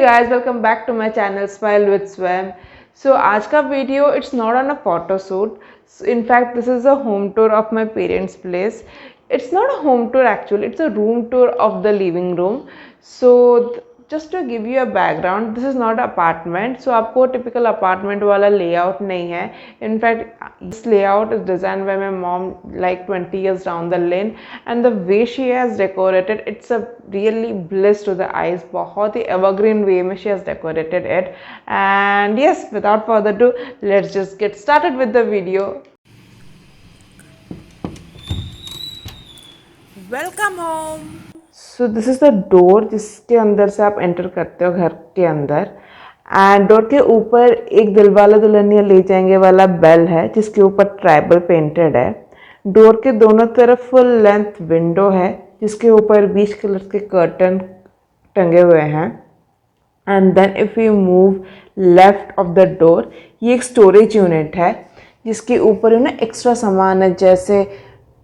guys, welcome back to my channel Smile with Swam. So आज का video it's not on a photo shoot. In fact, this is a home tour of my parents' place. It's not a home tour actually, it's a room tour of the living room. So just to give you a background, this is not apartment. So आपको typical apartment वाला layout नहीं है. In fact, this layout is designed by my mom like 20 years down the lane, and the way she has decorated, it's a really bliss to the eyes. बहुत ही evergreen way में she has decorated it. And yes, without further ado, let's just get started with the video. Welcome home. So this is the door जिसके अंदर से आप enter करते हो घर के अंदर. एंड डोर के ऊपर एक दिलवाले दुल्हनिया ले जाएंगे वाला बेल है जिसके ऊपर ट्राइबल पेंटेड है. डोर के दोनों तरफ फुल लेंथ विंडो है जिसके ऊपर 20 कलर के कर्टन टंगे हुए हैं. And then if you move left of the door, ये एक स्टोरेज यूनिट है जिसके ऊपर एक्स्ट्रा सामान है, जैसे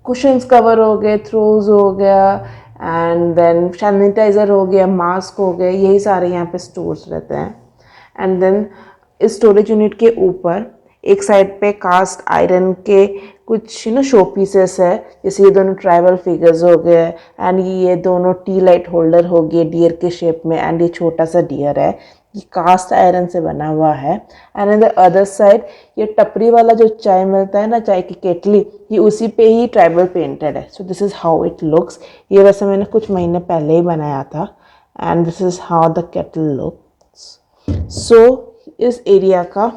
कुशन्स कवर हो गए, थ्रोज हो गया, एंड देन सैनिटाइज़र हो गया, मास्क हो गए, यही सारे यहाँ पे स्टोर्स रहते हैं. एंड देन इस स्टोरेज यूनिट के ऊपर एक साइड पे कास्ट आयरन के कुछ शो पीसेस है, जैसे ये दोनों ट्राइबल फिगर्स हो गए, एंड ये दोनों टी लाइट होल्डर हो गए डियर के शेप में, एंड ये छोटा सा डियर है, ये कास्ट आयरन से बना हुआ है. And on the other side ये टपरी वाला जो चाय मिलता है ना, चाय की केटली, ये उसी पे ही ट्राइबल पेंटेड है. So this is how it looks. ये वैसे मैंने कुछ महीने पहले ही बनाया था. And this is how the kettle looks. So इस एरिया का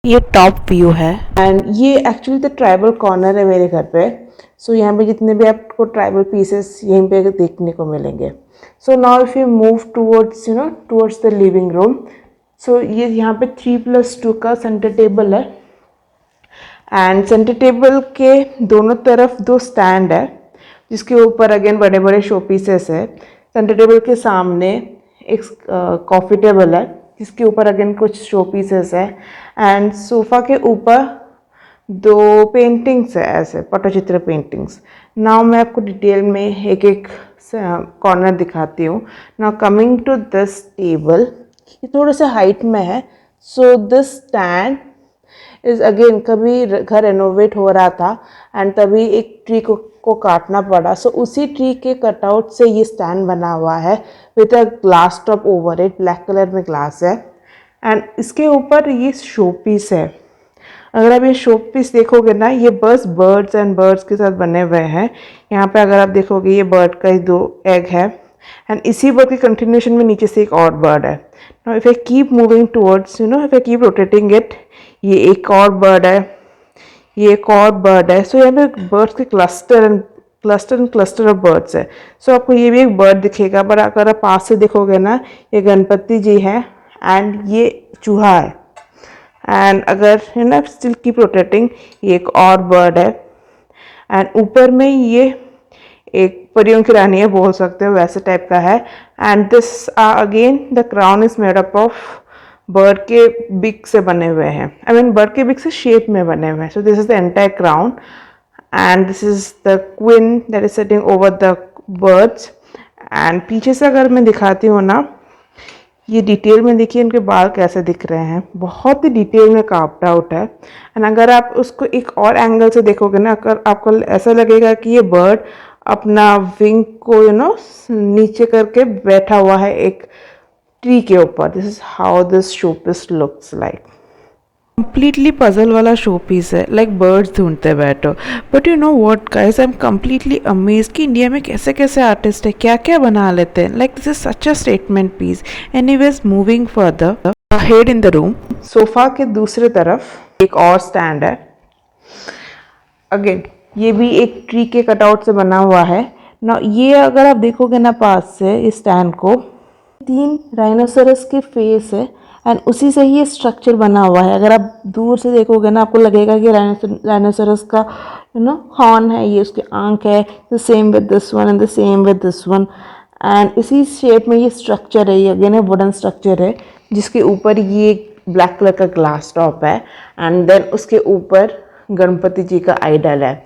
ये टॉप व्यू है, एंड ये एक्चुअली द ट्राइबल कॉर्नर है मेरे घर पे. सो यहाँ पे जितने भी आपको ट्राइबल पीसेस यहीं पे देखने को मिलेंगे. So now if you move towards towards the living room, so ये यहाँ पे 3+2 का सेंटर टेबल है. एंड सेंटर टेबल के दोनों तरफ 2 स्टैंड है जिसके ऊपर अगेन बड़े बड़े शो पीसेस है. सेंटर टेबल के सामने एक कॉफ़ी टेबल है जिसके ऊपर अगेन कुछ शो पीसेस है. एंड सोफ़ा के ऊपर 2 पेंटिंग्स है, ऐसे पटचित्र पेंटिंग्स. नाउ मैं आपको डिटेल में एक एक कॉर्नर दिखाती हूँ. Now coming to this table, ये थोड़ा सा हाइट में है. So this stand is again, कभी घर रेनोवेट हो रहा था एंड तभी एक ट्री को काटना पड़ा. सो उसी ट्री के कटआउट से ये स्टैंड बना हुआ है with a glass top over it, black colour में ग्लास है. एंड इसके ऊपर ये शो पीस है. अगर आप ये शो पीस देखोगे ना, ये बस बर्ड्स एंड बर्ड्स के साथ बने हुए हैं. यहाँ पे अगर आप देखोगे ये बर्ड का ही 2 एग है, एंड इसी बर्ड के कंटिन्यूशन में नीचे से एक और बर्ड है. Now if I keep moving towards, if I keep rotating it, ये एक और बर्ड है, ये एक और बर्ड है. सो यहाँ पे बर्ड्स के cluster and cluster of birds है. सो आपको ये भी एक बर्ड दिखेगा, पर अगर आप पास से देखोगे ना, ये गणपति जी हैं एंड ये चूहा है. एंड अगर स्टिल कीप रोटेटिंग, ये एक और बर्ड है. एंड ऊपर में ये एक परियों की रानी है, बोल सकते हो, वैसे टाइप का है. And this again the crown is made up of bird के बिग से बने हुए हैं. आई मीन बर्ड के बिग से शेप में बने हुए हैं. So this is the entire crown, and this is the queen that is sitting over the birds. And पीछे से अगर मैं दिखाती हूँ ना, ये डिटेल में देखिए इनके बाल कैसे दिख रहे हैं, बहुत ही डिटेल में कार्व्ड आउट है. एंड अगर आप उसको एक और एंगल से देखोगे ना, अगर आपको ऐसा लगेगा कि ये बर्ड अपना विंग को नीचे करके बैठा हुआ है एक ट्री के ऊपर. This is how this showpiece looks like. Completely puzzle वाला शो पीस है, लाइक बर्ड्स ढूंढते बैठो. But you know what guys, I am completely amazed कि इंडिया में कैसे कैसे आर्टिस्ट है, क्या क्या बना लेते हैं. Like this is such a statement piece. Anyways, moving further ahead in the room, sofa के दूसरे तरफ एक और स्टैंड है. अगेन ये भी एक ट्री के कटआउट से बना हुआ है. ना ये अगर आप देखोगे ना पास से इस स्टैंड को, 3 राइनोसरस के फेस है एंड उसी से ही ये स्ट्रक्चर बना हुआ है. अगर आप दूर से देखोगे ना, आपको लगेगा कि राइनोसरस का हॉर्न है, ये उसकी आंख है. The same with this one and the same with this one. And इसी शेप में ये स्ट्रक्चर है. ये अगेन वुडन स्ट्रक्चर है जिसके ऊपर ये ब्लैक कलर का ग्लास टॉप है. एंड देन उसके ऊपर गणपति जी का आइडल है.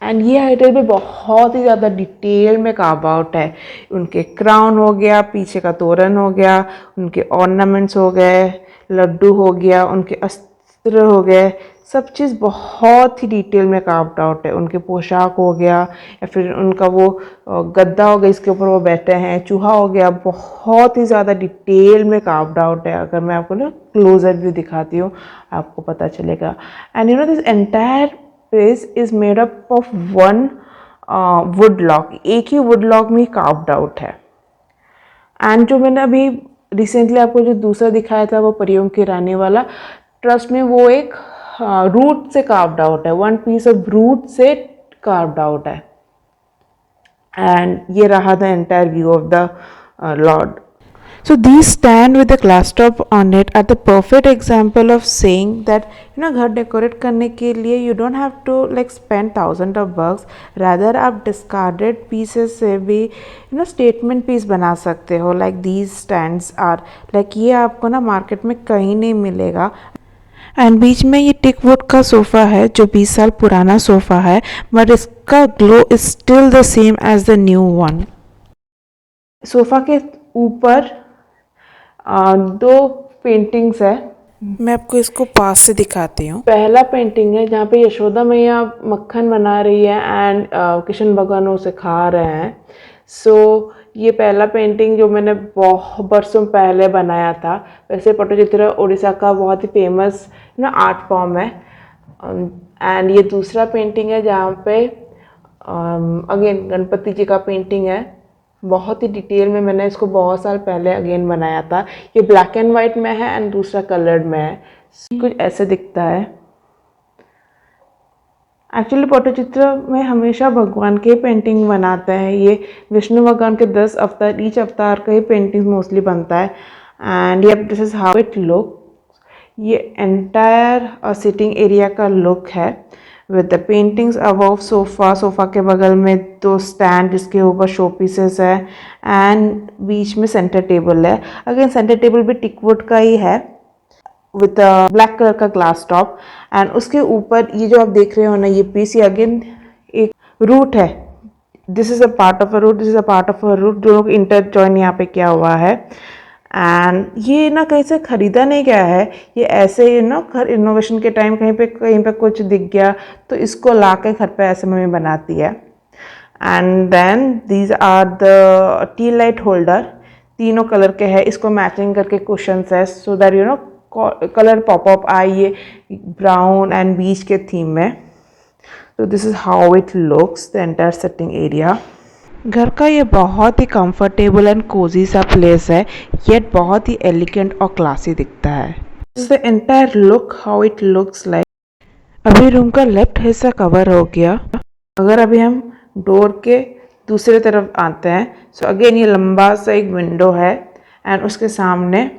एंड ये आइटल भी बहुत ही ज़्यादा डिटेल में कार्व आउट है। उनके क्राउन हो गया, पीछे का तोरण हो गया, उनके ऑर्नामेंट्स हो गए, लड्डू हो गया, उनके अस्त्र हो गए, सब चीज़ बहुत ही डिटेल में कार्व्ड आउट है। उनके पोशाक हो गया या फिर उनका वो गद्दा हो गया इसके ऊपर वो बैठे हैं, चूहा हो गया, बहुत ही ज़्यादा डिटेल में कार्व्ड आउट है। अगर मैं आपको ना क्लोजर व्यू दिखाती हूँ आपको पता चलेगा। And you know this entire page is made up of one would lock, एक ही वुड लॉक में कार्व्ड आउट है। एंड जो मैंने अभी रिसेंटली आपको जो दूसरा दिखाया था वो परियों की रानी वाला, ट्रस्ट में वो एक रूट से कार्व्ड आउट है, वन पीस ऑफ रूट से कार्व्ड आउट है। एंड ये रहा the entire view of the Lord. So these stand with the glass top on it are the perfect example of saying that घर decorate करने के लिए you don't have to like spend thousands of bucks, rather आप discarded pieces से भी statement piece बना सकते हो। like these stands are like ये आपको ना मार्केट में कहीं नहीं मिलेगा। एंड बीच में ये टिक वुड का सोफ़ा है जो 20 साल पुराना सोफ़ा है, बट इसका glow is still the same as the new one. Sofa के ऊपर दो पेंटिंग्स है, मैं आपको इसको पास से दिखाती हूँ। पहला पेंटिंग है जहाँ पे यशोदा मैया मक्खन बना रही है एंड कृष्ण भगवान उसे खा रहे हैं। सो ये पहला पेंटिंग जो मैंने बहुत बरसों पहले बनाया था। वैसे पट्टचित्र उड़ीसा का बहुत ही फेमस आर्ट फॉर्म है। एंड ये दूसरा पेंटिंग है जहाँ पे अगेन गणपति जी का पेंटिंग है। बहुत ही डिटेल में मैंने इसको बहुत साल पहले अगेन बनाया था। ये ब्लैक एंड वाइट में है एंड दूसरा कलर्ड में है। कुछ ऐसे दिखता है। एक्चुअली पट्टचित्र में हमेशा भगवान के पेंटिंग बनाते हैं। ये विष्णु भगवान के 10 अवतार, ईच अवतार का ही पेंटिंग मोस्टली बनता है। एंड ये this is how it look. ये एंटायर सिटिंग एरिया का लुक है with the paintings above sofa. Sofa के बगल में दो स्टैंड जिसके ऊपर शो पीसेस है एंड बीच में सेंटर टेबल है। अगेन सेंटर टेबल भी टिकवुड का ही है विद ब्लैक कलर का ग्लास टॉप। एंड उसके ऊपर ये जो आप देख रहे हो ना ये पीस, ये अगेन एक रूट है। This is a part of a root, this is a part of a root, दोनों को इंटर जॉइन यहाँ पे किया हुआ है। एंड ये ना कहीं से ख़रीदा नहीं गया है, ये ऐसे ही घर इनोवेशन के टाइम कहीं पे कुछ दिख गया तो इसको ला के घर पे ऐसे मम्मी बनाती है। And then these are the tea light holder, तीनों कलर के हैं, इसको मैचिंग करके कुशंस है so that colour pop up आए ये ब्राउन एंड बीच के थीम में। तो this is how it looks the entire sitting area. घर का ये बहुत ही कंफर्टेबल एंड कोजी सा प्लेस है, येट बहुत ही एलिगेंट और क्लासी दिखता है। This is the entire look how it looks like. अभी रूम का लेफ्ट हिस्सा कवर हो गया। अगर अभी हम डोर के दूसरे तरफ आते हैं सो अगेन ये लंबा सा एक विंडो है एंड उसके सामने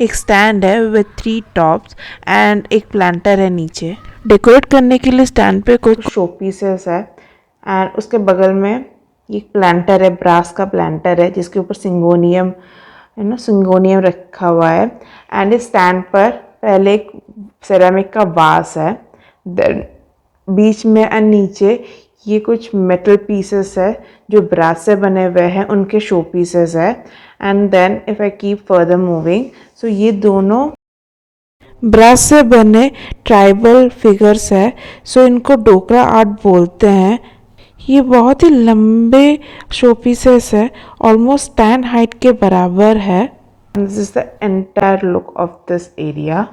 एक स्टैंड है विद 3 टॉप्स एंड एक प्लांटर है नीचे। डेकोरेट करने के लिए स्टैंड पे कुछ शो पीसेस है एंड उसके बगल में ये प्लांटर है, ब्रास का प्लांटर है जिसके ऊपर सिंगोनियम सिंगोनियम रखा हुआ है। एंड इस स्टैंड पर पहले एक सेरामिक का वास है, देन बीच में एंड नीचे ये कुछ मेटल पीसेस है जो ब्रास से बने हुए हैं, उनके शो पीसेस है। And then if I keep further moving so ये दोनों ब्रास से बने ट्राइबल फिगर्स है, सो इनको डोकरा आर्ट बोलते हैं। ये बहुत ही लंबे शो पीसेस है, ऑलमोस्ट स्टैंड हाइट के बराबर है। This is the entire look of this area.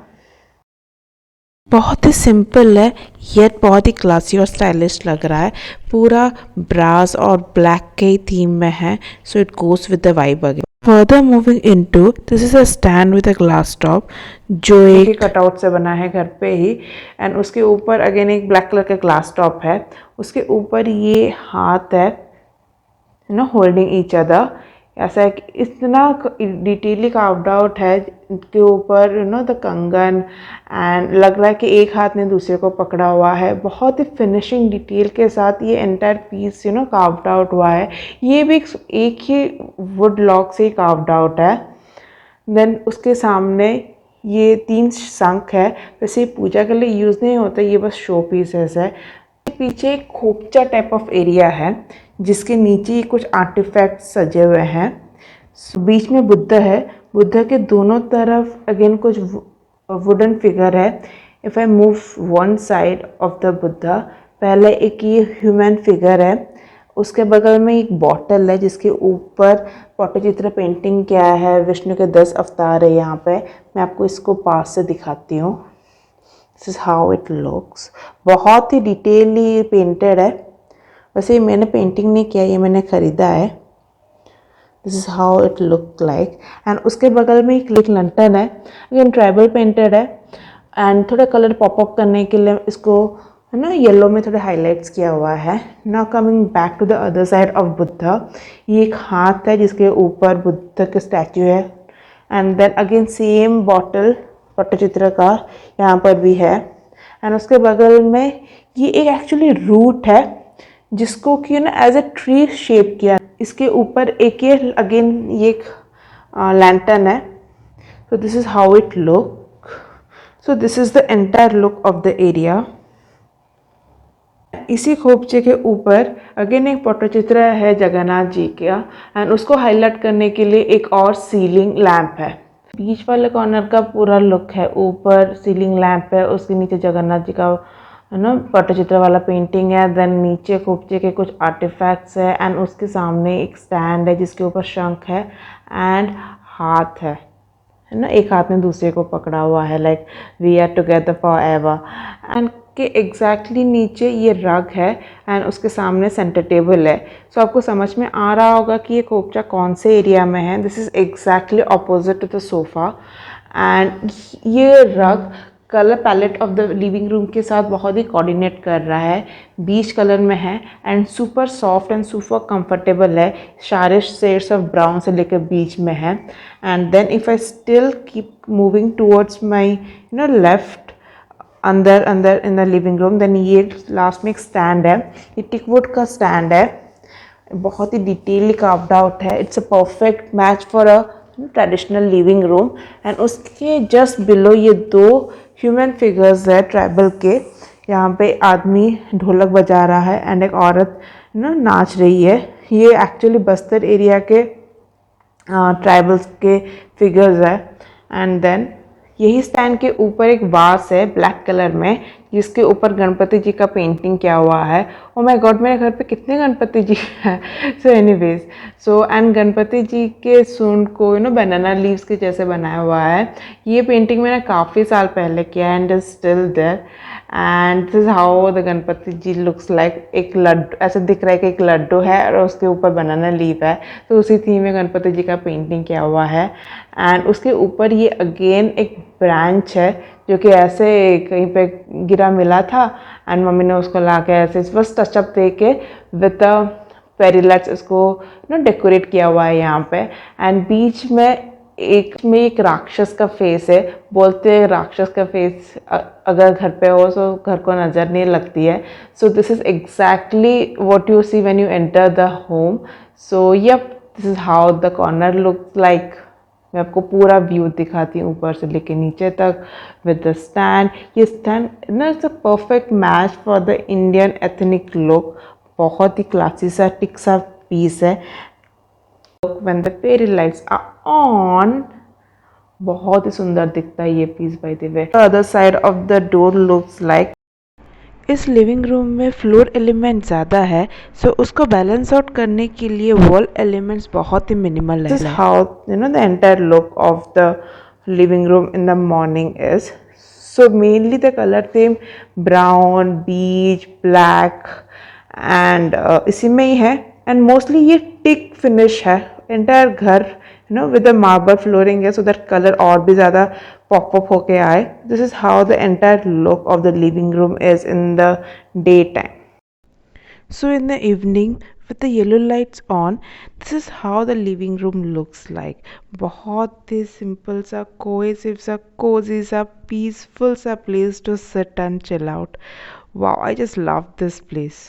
बहुत ही सिंपल है येट बहुत ही क्लासी और स्टाइलिश लग रहा है। पूरा ब्रास और ब्लैक के थीम में है, so it goes with the vibe again. Further moving into this is a stand with a glass top जो एक कटआउट से बना है घर पे ही। एंड उसके ऊपर अगेन एक ब्लैक कलर का ग्लास टॉप है, उसके ऊपर ये हाथ है होल्डिंग ईच अदर। ऐसा है कि इतना डिटेली कार्व्ड आउट है के ऊपर द कंगन एंड लग रहा है कि एक हाथ ने दूसरे को पकड़ा हुआ है। बहुत ही फिनिशिंग डिटेल के साथ ये एंटायर पीस कार्व्ड आउट हुआ है। ये भी एक ही वुड लॉक से ही कार्व्ड आउट है। देन उसके सामने ये 3 शंख है, वैसे पूजा के लिए यूज़ नहीं होता, ये बस शो पीसेस है। पीछे एक खोपचा टाइप ऑफ एरिया है जिसके नीचे कुछ आर्टिफैक्ट सजे हुए हैं। बीच में बुद्ध है, बुद्ध के दोनों तरफ अगेन कुछ वुडन फिगर है। If I move one side of the Buddha, पहले एक ये ह्यूमन फिगर है, उसके बगल में एक बॉटल है जिसके ऊपर पट्टचित्र पेंटिंग किया है। विष्णु के 10 अवतार है यहाँ पे। मैं आपको इसको पास से दिखाती हूँ। This is how it looks. बहुत ही डिटेयली पेंटेड है। वैसे ये मैंने पेंटिंग नहीं किया, ये मैंने ख़रीदा है। This is how it look like. And उसके बगल में एक लंटन है, अगेन ट्राइबल पेंटेड है। एंड थोड़ा कलर पॉप अप करने के लिए इसको है ना येलो में थोड़ा हाईलाइट्स किया हुआ है। Now coming back to the other side of Buddha, ये एक हाथ है जिसके ऊपर बुद्ध के स्टैचू है। And then again same bottle Pattachitra का यहाँ पर भी है। एंड उसके बगल में ये एक एक्चुअली रूट है जिसको कि ना एज ए ट्री शेप किया। इसके ऊपर एक ये अगेन ये एक लैंटर्न है। So this is how it look. So this is the entire look of the area. इसी खोपचे के ऊपर अगेन एक पट्टचित्र है जगन्नाथ जी का, एंड उसको हाईलाइट करने के लिए एक और सीलिंग लैंप है। बीच वाले कॉर्नर का पूरा लुक है, ऊपर सीलिंग लैंप है, उसके नीचे जगन्नाथ जी का है ना पट्टचित्र वाला पेंटिंग है। देन नीचे खोपचे के कुछ आर्टिफैक्ट्स है एंड उसके सामने एक स्टैंड है जिसके ऊपर शंख है एंड हाथ है ना, एक हाथ में दूसरे को पकड़ा हुआ है like we are together forever. And के एग्जैक्टली नीचे ये रग है एंड उसके सामने सेंटर टेबल है। सो आपको समझ में आ रहा होगा कि ये खोपचा कौन से एरिया में है। This is exactly opposite to the sofa. And ये rug colour palette of the living room के साथ बहुत ही कोऑर्डिनेट कर रहा है। बीच कलर में है and super soft and super comfortable है। सारे शेड्स ऑफ ब्राउन से लेकर बीच में है। And then if I still keep moving towards my left अंदर अंदर in the living room, then ये लास्ट में एक स्टैंड है। ये टिकवुड का स्टैंड है, बहुत ही डिटेलली कार्व्ड आउट है। It's a perfect match for a traditional living room. And उसके जस्ट बिलो ये दो ह्यूमन फिगर्स है ट्राइबल के। यहाँ पे आदमी ढोलक बजा रहा है एंड एक औरत नाच रही है। ये एक्चुअली बस्तर एरिया के ट्राइबल्स के फिगर्स है। एंड देन यही स्टैंड के ऊपर एक वास है ब्लैक कलर में जिसके ऊपर गणपति जी का पेंटिंग किया हुआ है। ओ माय गॉड, मेरे घर पे कितने गणपति जी हैं। So anyways, so and Ganpati ji के सूंड को बनाना लीव्स के जैसे बनाया हुआ है। ये पेंटिंग मैंने काफ़ी साल पहले किया and is still there. And this is how the Ganpati ji looks like. एक लड्डू ऐसा दिख रहा है कि एक लड्डू है और उसके ऊपर बनाना लीफ है, तो उसी थीम में गणपति जी का पेंटिंग किया हुआ है। एंड उसके ऊपर ये अगेन एक ब्रांच है जो कि ऐसे कहीं पे गिरा मिला था एंड मम्मी ने उसको ला के ऐसे बस टचअप दे के विद फेरी लाइट्स इसको डेकोरेट किया हुआ है यहाँ पे। एंड बीच में एक राक्षस का फेस है। बोलते हैं राक्षस का फेस अगर घर पे हो तो घर को नज़र नहीं लगती है। So this is exactly what you see when you enter the home. So yup, this is how the corner looks like. मैं आपको पूरा व्यू दिखाती हूँ ऊपर से लेके नीचे तक विद द स्टैंड। ये stand it's a perfect match for the Indian ethnic look. बहुत ही क्लासी सा टिक सा पीस है। When the fairy lights are on, बहुत ही सुंदर दिखता है ये piece by the way. The other side of the door looks like। इस लिविंग रूम में फ्लोर एलिमेंट ज़्यादा है, सो उसको बैलेंस आउट करने के लिए वॉल एलिमेंट्स बहुत ही मिनिमल है। This is how the entire look of the living room in the morning is. So mainly the color theme brown, beige, black and इसी में ही है। एंड मोस्टली ये टिक फिनिश है। एंटायर घर विद द मार्बल फ्लोरिंग है, so that colour और भी ज़्यादा पॉप अप होके आए। This is how the entire look of the living room is in the day time. So in the evening with the yellow lights on, this is how the living room looks like. बहुत ही simple सा, cohesive सा, cozy सा, peaceful सा place to sit and chill out. Wow, I just love this place.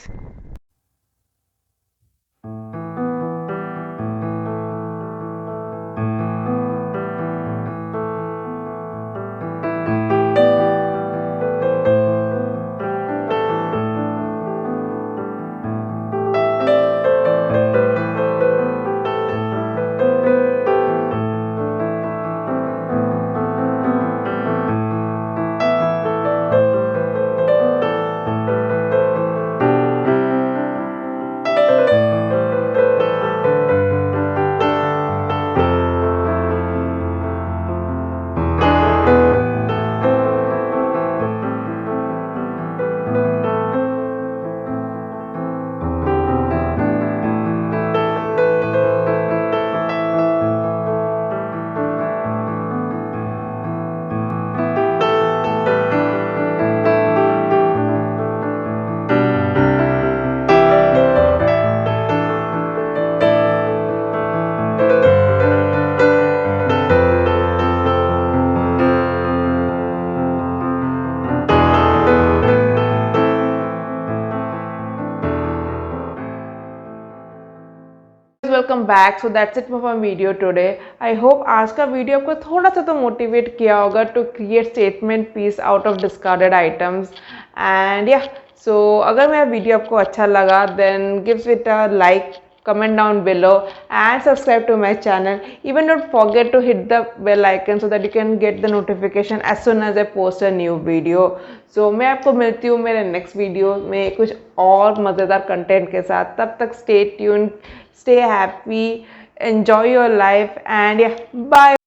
Welcome back. So that's it for video today. I hope आज का video आपको थोड़ा सा तो मोटिवेट किया होगा to create statement piece out of discarded items. And या so अगर मेरा वीडियो आपको अच्छा लगा then gives it a like, comment down below and subscribe to my channel. Even don't forget to hit the bell icon so that you can get the notification as soon as I post a new video. So मैं आपको मिलती हूँ मेरे next video में कुछ और मज़ेदार content के साथ। तब तक stay tuned, stay happy, enjoy your life and yeah, bye.